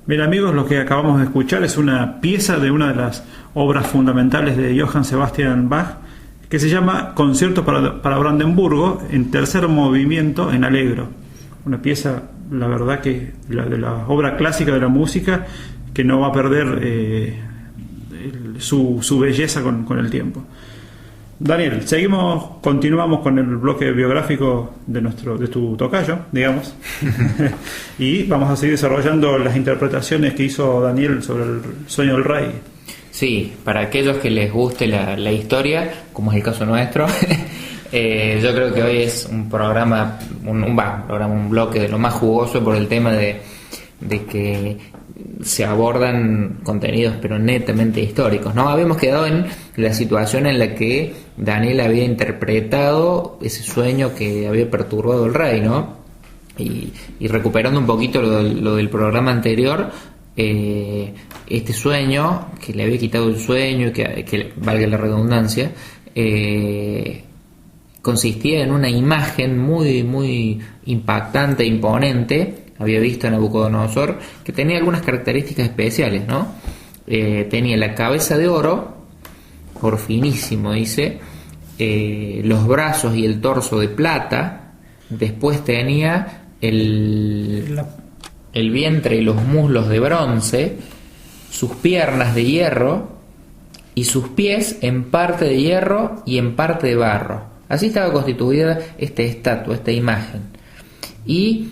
Bien amigos, lo que acabamos de escuchar es una pieza de una de las obras fundamentales de Johann Sebastian Bach, que se llama Concierto para Brandenburgo, en tercer movimiento en allegro. Una pieza, la verdad que de la obra clásica de la música, que no va a perder su belleza con el tiempo. Daniel, continuamos con el bloque biográfico de tu tocayo, digamos, y vamos a seguir desarrollando las interpretaciones que hizo Daniel sobre el sueño del rey. Sí, para aquellos que les guste la historia, como es el caso nuestro, yo creo que hoy es un programa, un bloque de lo más jugoso por el tema de que se abordan contenidos pero netamente históricos, ¿no? Habíamos quedado en la situación en la que Daniel había interpretado ese sueño que había perturbado el rey, ¿no? Y recuperando un poquito lo del programa anterior, este sueño que le había quitado el sueño, que valga la redundancia, consistía en una imagen muy, muy impactante e imponente. Había visto a Nabucodonosor que tenía algunas características especiales, ¿no? Tenía la cabeza de oro finísimo, dice, los brazos y el torso de plata, después tenía el vientre y los muslos de bronce, sus piernas de hierro y sus pies en parte de hierro y en parte de barro. Así estaba constituida esta estatua, esta imagen. Y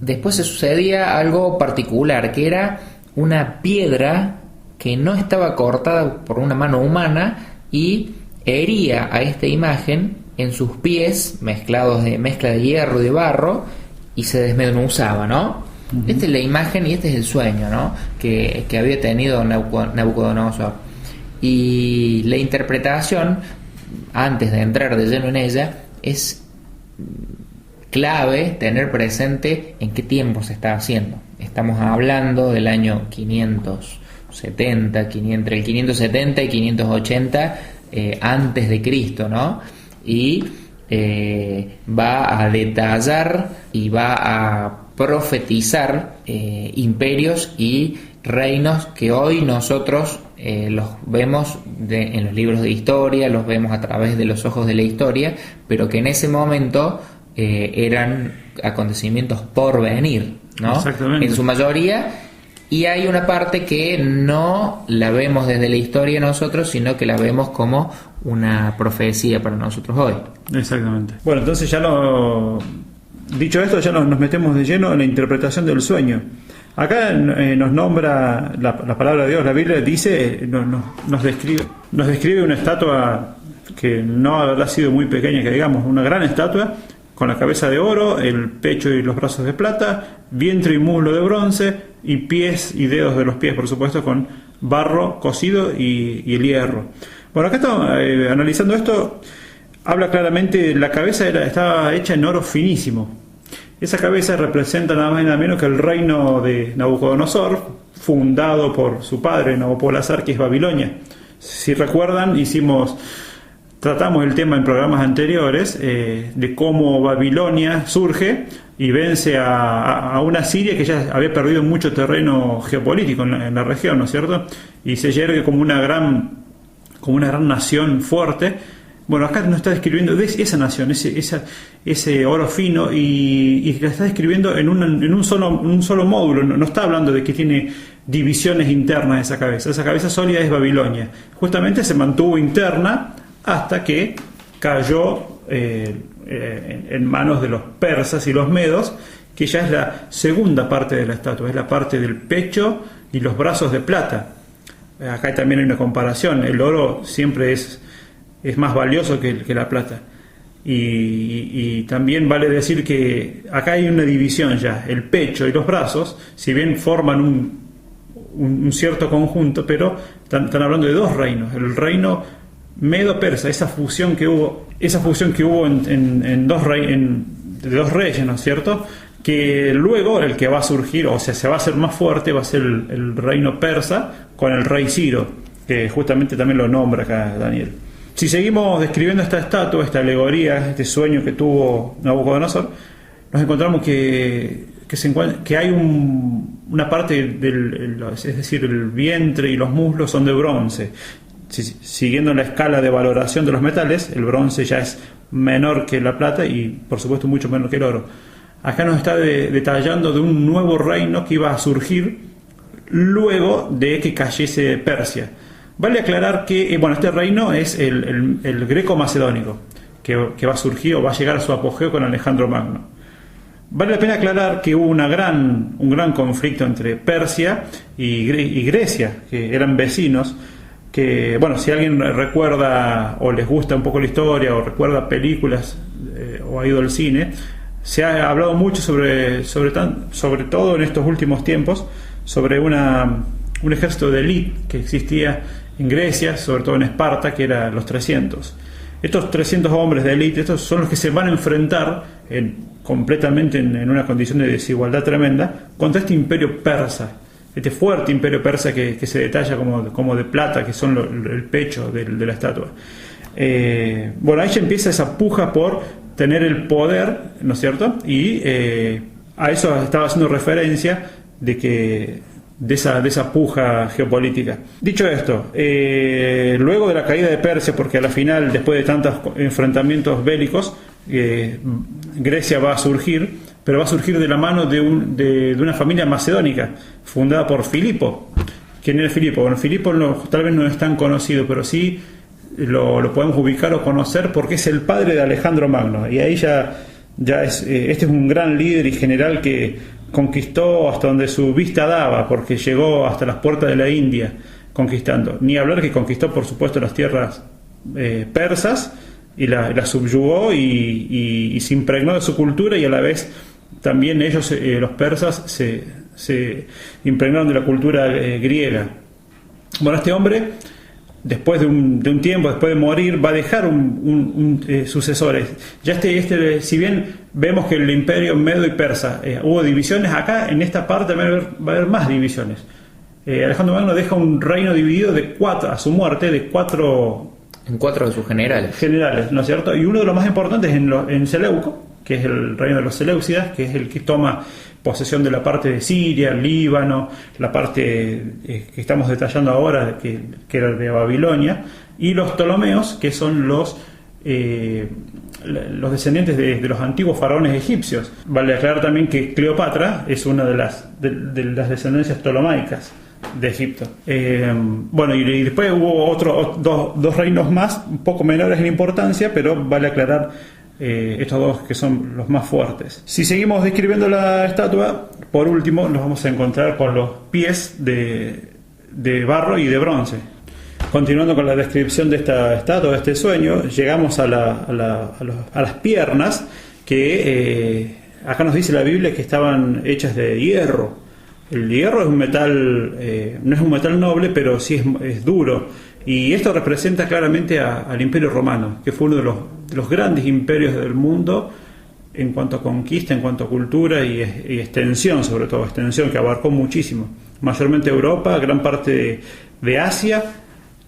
después se sucedía algo particular, que era una piedra que no estaba cortada por una mano humana y hería a esta imagen en sus pies, mezclados de mezcla de hierro y de barro, y se desmenuzaba, ¿no? Uh-huh. Esta es la imagen y este es el sueño, ¿no? que había tenido Nabucodonosor. Y la interpretación, antes de entrar de lleno en ella, es clave tener presente en qué tiempo se está haciendo. Estamos hablando del año 570, entre el 570 y 580 antes de Cristo, ¿no? Y va a detallar y va a profetizar imperios y reinos que hoy nosotros los vemos en los libros de historia, los vemos a través de los ojos de la historia, pero que en ese momento eran acontecimientos por venir, ¿no? Exactamente. En su mayoría, y hay una parte que no la vemos desde la historia nosotros, sino que la vemos como una profecía para nosotros hoy. Exactamente. Bueno, entonces dicho esto, ya nos metemos de lleno en la interpretación del sueño. Acá nos nombra la palabra de Dios, la Biblia dice, nos describe una estatua que no habrá sido muy pequeña, que digamos, una gran estatua, con la cabeza de oro, el pecho y los brazos de plata, vientre y muslo de bronce, y pies y dedos de los pies, por supuesto, con barro cocido y el hierro. Bueno, acá estamos analizando esto, habla claramente, la cabeza estaba hecha en oro finísimo. Esa cabeza representa nada más y nada menos que el reino de Nabucodonosor, fundado por su padre, Nabopolassar, que es Babilonia. Si recuerdan, tratamos el tema en programas anteriores de cómo Babilonia surge y vence a una Siria que ya había perdido mucho terreno geopolítico en la región, ¿no es cierto? Y se yergue como una gran nación fuerte. Bueno, acá nos está describiendo esa nación, ese oro fino, y la está describiendo en un solo módulo. No está hablando de que tiene divisiones internas esa cabeza. Esa cabeza sólida es Babilonia. Justamente se mantuvo interna hasta que cayó en manos de los persas y los medos, que ya es la segunda parte de la estatua, es la parte del pecho y los brazos de plata. Acá también hay una comparación, el oro siempre es más valioso que la plata, y también vale decir que acá hay una división ya, el pecho y los brazos, si bien forman un cierto conjunto, pero están hablando de dos reinos, el reino medo-persa, esa fusión que hubo en de dos reyes, ¿no es cierto? Que luego el que va a surgir, o sea, se va a hacer más fuerte, va a ser el reino persa con el rey Ciro, que justamente también lo nombra acá Daniel. Si seguimos describiendo esta estatua, esta alegoría, este sueño que tuvo Nabucodonosor, nos encontramos que hay una parte es decir, el vientre y los muslos son de bronce. Siguiendo la escala de valoración de los metales, el bronce ya es menor que la plata y por supuesto mucho menor que el oro. Acá nos está detallando de un nuevo reino que iba a surgir luego de que cayese Persia. Vale aclarar que este reino es el greco-macedónico, que va a surgir o va a llegar a su apogeo con Alejandro Magno. Vale la pena aclarar que hubo un gran conflicto entre Persia y Grecia, que eran vecinos, que, si alguien recuerda o les gusta un poco la historia o recuerda películas o ha ido al cine, se ha hablado mucho sobre todo en estos últimos tiempos, sobre un ejército de élite que existía en Grecia, sobre todo en Esparta, que eran los 300. Estos 300 hombres de élite, estos son los que se van a enfrentar completamente en una condición de desigualdad tremenda contra este imperio persa, este fuerte imperio persa que se detalla como de plata, que son el pecho de la estatua. Ahí ya empieza esa puja por tener el poder, ¿no es cierto? Y a eso estaba haciendo referencia de esa puja geopolítica. Dicho esto, luego de la caída de Persia, porque a la final, después de tantos enfrentamientos bélicos, Grecia va a surgir, pero va a surgir de la mano de una familia macedónica fundada por Filipo. ¿Quién era Filipo? Bueno, Filipo tal vez no es tan conocido, pero sí lo podemos ubicar o conocer porque es el padre de Alejandro Magno, y ahí ya este es un gran líder y general que conquistó hasta donde su vista daba, porque llegó hasta las puertas de la India conquistando. Ni hablar que conquistó, por supuesto, las tierras persas y la subyugó y se impregnó de su cultura, y a la vez también ellos, los persas, se impregnaron de la cultura griega. Este hombre, después de un tiempo, después de morir, va a dejar sucesores. Ya si bien vemos que el imperio medo y persa hubo divisiones, acá en esta parte va a haber más divisiones. Alejandro Magno deja un reino dividido a su muerte, en cuatro de sus generales, ¿no es cierto? Y uno de los más importantes en Seleuco, que es el reino de los Seleucidas, que es el que toma posesión de la parte de Siria, Líbano, la parte que estamos detallando ahora, que era de Babilonia, y los Ptolomeos, que son los descendientes de los antiguos faraones egipcios. Vale aclarar también que Cleopatra es una de las descendencias ptolomaicas de Egipto. Y después hubo dos reinos más, un poco menores en importancia, pero vale aclarar estos dos que son los más fuertes. Si seguimos describiendo la estatua, por último nos vamos a encontrar con los pies de barro y de bronce. Continuando con la descripción de esta estatua, de este sueño, llegamos a las piernas, que acá nos dice la Biblia que estaban hechas de hierro. El hierro es un metal, no es un metal noble, pero sí es duro. Y esto representa claramente al Imperio Romano, que fue uno de los grandes imperios del mundo en cuanto a conquista, en cuanto a cultura y extensión, sobre todo extensión, que abarcó muchísimo. Mayormente Europa, gran parte de Asia,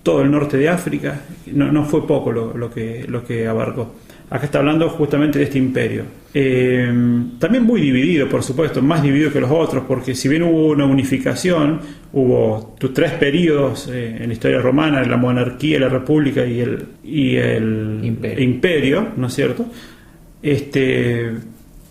todo el norte de África. No fue poco lo que abarcó. Acá está hablando justamente de este imperio. También muy dividido, por supuesto, más dividido que los otros, porque si bien hubo una unificación, hubo tres periodos en la historia romana: la monarquía, la república y el imperio, ¿no es cierto?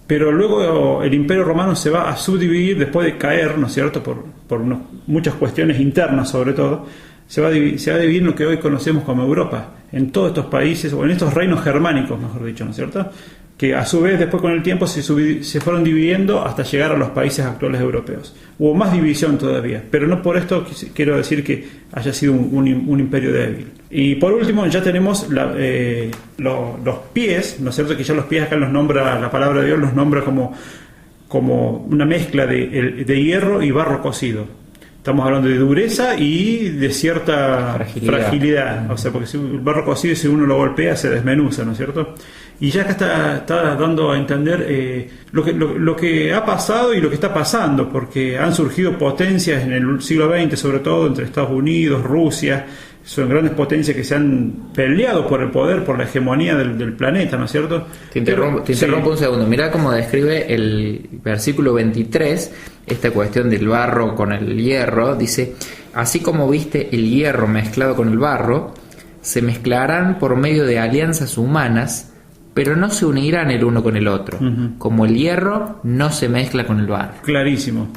Pero luego el imperio romano se va a subdividir después de caer, ¿no es cierto?, por muchas cuestiones internas, sobre todo. Se va a dividir en lo que hoy conocemos como Europa, en todos estos países, o en estos reinos germánicos, mejor dicho, ¿no es cierto?, que a su vez después con el tiempo se fueron dividiendo hasta llegar a los países actuales europeos. Hubo más división todavía, pero no por esto quiero decir que haya sido un imperio débil. Y por último ya tenemos los pies, ¿no es cierto?, que ya los pies acá los nombra, la palabra de Dios los nombra como una mezcla de hierro y barro cocido. Estamos hablando de dureza y de cierta fragilidad. O sea, porque si el barro cocido, si uno lo golpea, se desmenuza, ¿no es cierto? Y ya acá está dando a entender lo que ha pasado y lo que está pasando, porque han surgido potencias en el siglo XX, sobre todo entre Estados Unidos, Rusia. Son grandes potencias que se han peleado por el poder, por la hegemonía del planeta, ¿no es cierto? Te interrumpo un segundo. Mirá cómo describe el versículo 23 esta cuestión del barro con el hierro, dice: así como viste el hierro mezclado con el barro, se mezclarán por medio de alianzas humanas, pero no se unirán el uno con el otro, como el hierro no se mezcla con el barro. Clarísimo.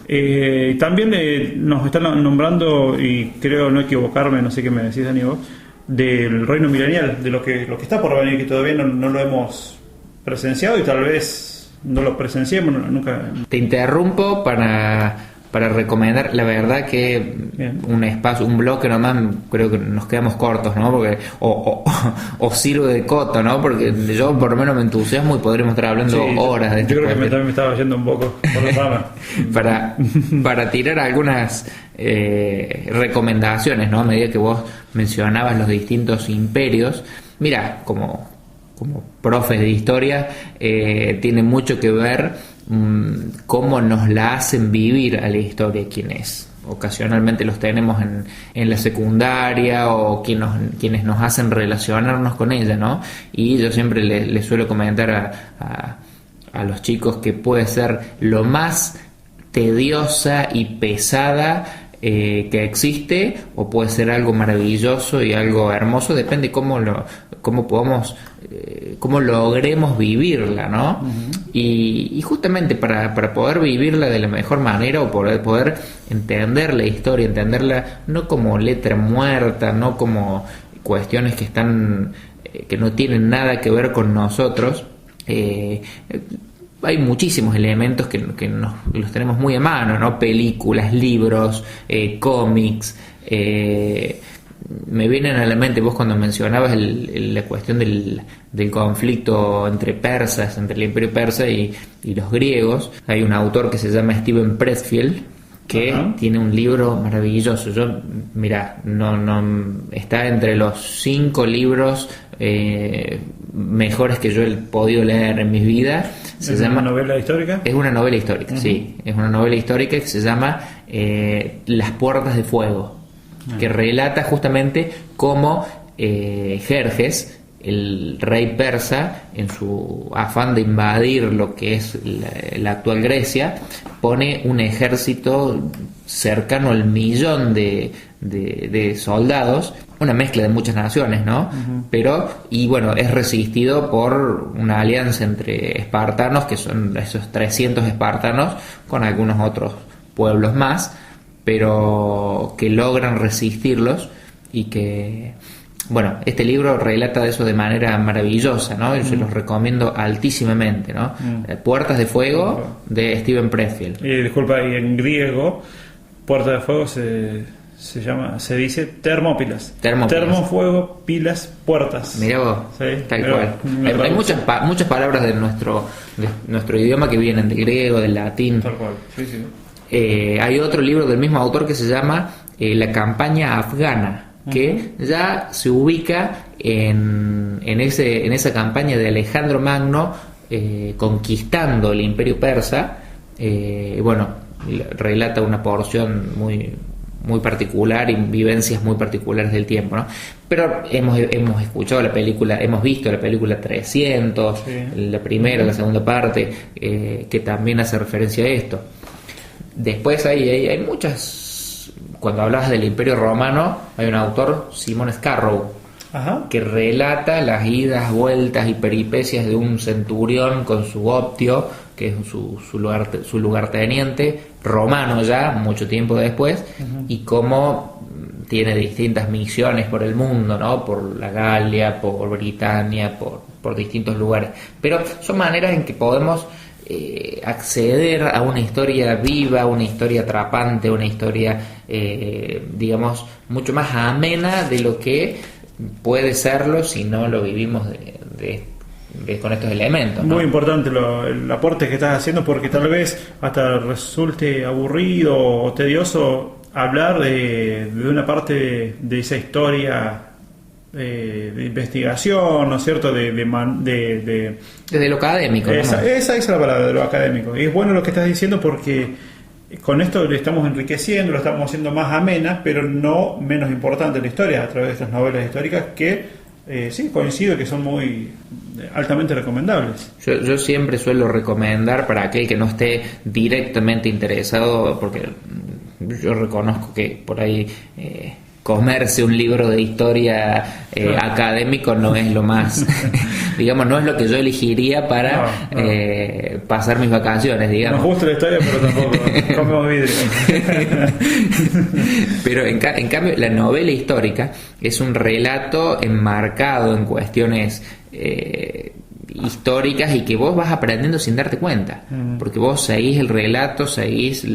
También nos están nombrando, y creo no equivocarme, no sé qué me decís, Dani, vos, del reino milenial, de lo que está por venir, que todavía no lo hemos presenciado y tal vez no lo presenciemos nunca. Te interrumpo para recomendar, la verdad que Bien. un espacio, un bloque nomás, creo que nos quedamos cortos, ¿no? Porque o sirve de coto, ¿no? Porque yo por lo menos me entusiasmo y podremos estar hablando horas de Yo creo que cuestión. también me estaba yendo un poco por la rama. para tirar algunas recomendaciones, ¿no? A medida que vos mencionabas los distintos imperios, mira, como profes de historia, tiene mucho que ver cómo nos la hacen vivir a la historia quienes ocasionalmente los tenemos en la secundaria o quienes nos hacen relacionarnos con ella, ¿no? Y yo siempre les suelo comentar a los chicos que puede ser lo más tediosa y pesada que existe, o puede ser algo maravilloso y algo hermoso, depende cómo podamos, cómo logremos vivirla, ¿no? Y justamente para poder vivirla de la mejor manera, o poder entender la historia, entenderla no como letra muerta, no como cuestiones que están que no tienen nada que ver con nosotros. Hay muchísimos elementos que los tenemos muy a mano, ¿no? Películas, libros, cómics. Me vienen a la mente, vos cuando mencionabas la cuestión del conflicto entre persas, entre el imperio persa y los griegos. Hay un autor que se llama Steven Pressfield, que tiene un libro maravilloso. Yo, mira, no está entre los 5 libros mejores que yo he podido leer en mi vida. ¿Es una novela histórica? Es una novela histórica, sí. Es una novela histórica que se llama Las Puertas de Fuego, que relata justamente cómo Jerjes, el rey persa, en su afán de invadir lo que es la actual Grecia, pone un ejército cercano al 1.000.000 de soldados, una mezcla de muchas naciones, ¿no? Pero, y bueno, es resistido por una alianza entre espartanos, que son esos 300 espartanos, con algunos otros pueblos más, pero que logran resistirlos. Y que, bueno, este libro relata eso de manera maravillosa, ¿no? Yo se los recomiendo altísimamente, ¿no? Puertas de Fuego, de Steven Pressfield. Disculpa, y en griego, Puerta de Fuego se dice Termópilas. Termofuego, pilas, puertas. Mirá vos, Sí, tal cual. Hay muchas palabras de nuestro idioma que vienen del griego, del latín. Tal cual, sí. Hay otro libro del mismo autor que se llama La campaña afgana, que ya se ubica en esa campaña de Alejandro Magno conquistando el imperio persa. Bueno, relata una porción muy particular y vivencias muy particulares del tiempo, ¿no? Pero hemos escuchado la película, hemos visto la película 300, la primera, la segunda parte, que también hace referencia a esto. Después hay muchas. Cuando hablabas del Imperio Romano, hay un autor, Simon Scarrow, que relata las idas, vueltas y peripecias de un centurión con su optio, que es su lugarteniente romano ya, mucho tiempo después, y cómo tiene distintas misiones por el mundo, ¿no? Por la Galia, por Britania, por distintos lugares. Pero son maneras en que podemos acceder a una historia viva, una historia atrapante, una historia, digamos, mucho más amena de lo que puede serlo si no lo vivimos con estos elementos, ¿no? Muy importante el aporte que estás haciendo, porque tal vez hasta resulte aburrido o tedioso hablar de una parte de esa historia de investigación, ¿no es cierto? Desde lo académico, ¿no? Esa es la palabra, de lo académico. Y es bueno lo que estás diciendo, porque con esto le estamos enriqueciendo, lo estamos haciendo más amena, pero no menos importante la historia, a través de estas novelas históricas que Sí, coincido que son muy altamente recomendables. Yo siempre suelo recomendar para aquel que no esté directamente interesado, porque yo reconozco que por ahí comerse un libro de historia académico no es lo más, digamos, no es lo que yo elegiría para pasar mis vacaciones, digamos. Nos gusta la historia, pero tampoco comemos vidrio. Pero en cambio la novela histórica es un relato enmarcado en cuestiones históricas y que vos vas aprendiendo sin darte cuenta, porque vos seguís el relato, seguís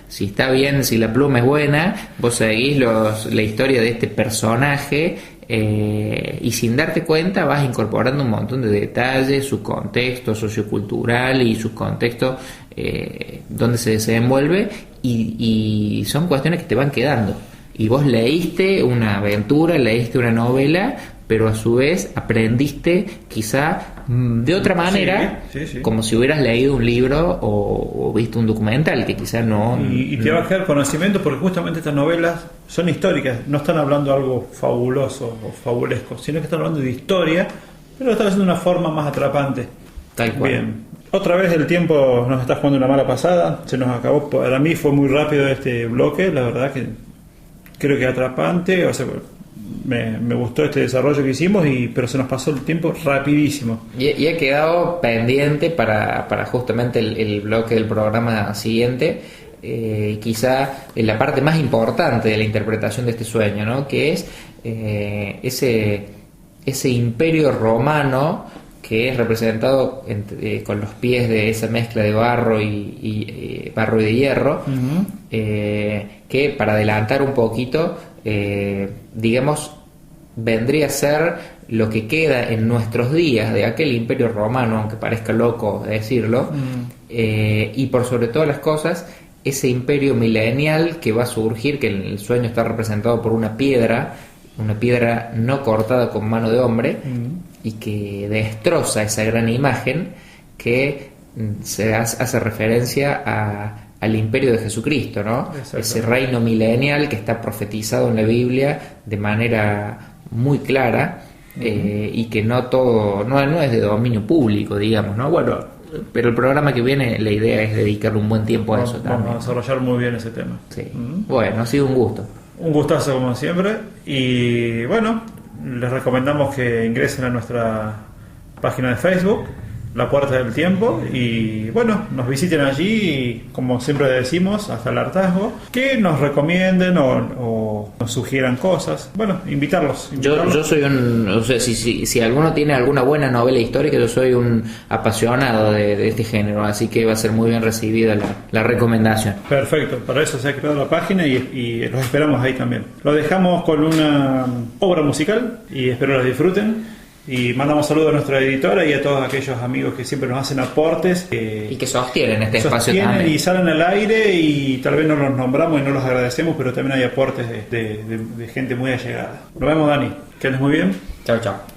si está bien, si la pluma es buena, vos seguís la historia de este personaje, y sin darte cuenta vas incorporando un montón de detalles, su contexto sociocultural y su contexto donde se desenvuelve, y son cuestiones que te van quedando, y vos leíste una aventura, leíste una novela, pero a su vez aprendiste quizá de otra manera, sí. Como si hubieras leído un libro o visto un documental, que quizá no... Y te va a quedar conocimiento, porque justamente estas novelas son históricas, no están hablando de algo fabuloso o fabulesco, sino que están hablando de historia, pero lo están haciendo de una forma más atrapante. Tal cual. Bien. Otra vez el tiempo nos está jugando una mala pasada, se nos acabó. Para mí fue muy rápido este bloque, la verdad que creo que atrapante, o sea, me gustó este desarrollo que hicimos, pero se nos pasó el tiempo rapidísimo. Y ha quedado pendiente para justamente el bloque del programa siguiente, quizá la parte más importante de la interpretación de este sueño, ¿no? Que es ese imperio romano que es representado con los pies de esa mezcla de barro y barro y de hierro, que, para adelantar un poquito, digamos, vendría a ser lo que queda en nuestros días de aquel imperio romano, aunque parezca loco decirlo, y por sobre todas las cosas, ese imperio milenial que va a surgir, que en el sueño está representado por una piedra no cortada con mano de hombre, y que destroza esa gran imagen que se hace referencia al imperio de Jesucristo, ¿no? Ese reino milenial que está profetizado en la Biblia de manera muy clara, y que no es de dominio público, digamos, ¿no? Bueno, pero el programa que viene, la idea es dedicarle un buen tiempo a eso también. Vamos a desarrollar muy bien ese tema. Sí. Bueno, ha sido un gusto. Un gustazo como siempre, y bueno, les recomendamos que ingresen a nuestra página de Facebook, La Puerta del Tiempo, y bueno, nos visiten allí y, como siempre decimos, hasta el hartazgo, que nos recomienden o nos sugieran cosas. Bueno, invitarlos. Yo soy o sea, si alguno tiene alguna buena novela histórica, yo soy un apasionado de este género, así que va a ser muy bien recibida la recomendación. Perfecto, para eso se ha creado la página y los esperamos ahí también. Lo dejamos con una obra musical y espero la disfruten. Y mandamos saludos a nuestra editora y a todos aquellos amigos que siempre nos hacen aportes. Y que sostienen este espacio también. Y salen al aire, y tal vez no los nombramos y no los agradecemos, pero también hay aportes de gente muy allegada. Nos vemos, Dani. Que andes muy bien. Chao, chao.